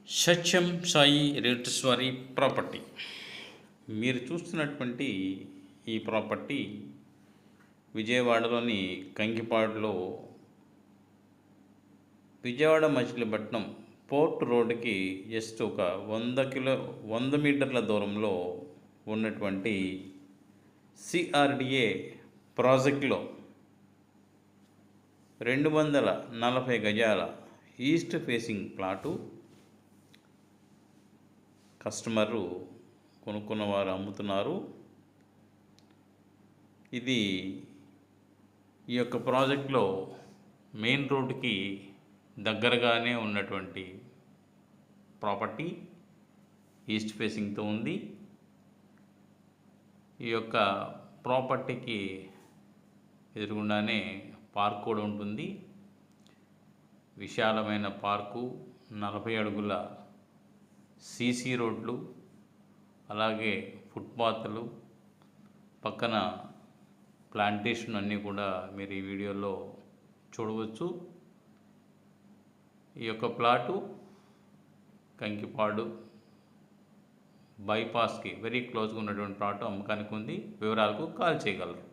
సత్యం Sai realtors వారి property. మీరు చూస్తున్నటువంటి ఈ ప్రాపర్టీ విజయవాడలోని కంకిపాడులో విజయవాడ మచిలీపట్నం పోర్ట్ రోడ్డుకి జస్ట్ ఒక 100 మీటర్ల దూరంలో ఉన్నటువంటి సిఆర్డిఏ ప్రాజెక్టులో 240 గజాల ఈస్ట్ ఫేసింగ్ ప్లాటు కస్టమరు కొనుక్కున్నవారు అమ్ముతున్నారు. ఇది ఈ యొక్క ప్రాజెక్ట్లో మెయిన్ రోడ్డుకి దగ్గరగానే ఉన్నటువంటి ప్రాపర్టీ, ఈస్ట్ ఫేసింగ్తో ఉంది. ఈ యొక్క ప్రాపర్టీకి ఎదురుగుండానే పార్క్ కూడా ఉంటుంది. విశాలమైన పార్కు, 40 అడుగుల సీసీ రోడ్లు, అలాగే ఫుట్పాత్లు, పక్కన ప్లాంటేషన్ అన్నీ కూడా మీరు ఈ వీడియోలో చూడవచ్చు. ఈ యొక్క ప్లాటు కంకిపాడు బైపాస్కి వెరీ క్లోజ్గా ఉన్నటువంటి ప్లాటు అమ్మకానికి ఉంది. వివరాలకు కాల్ చేయగలరు.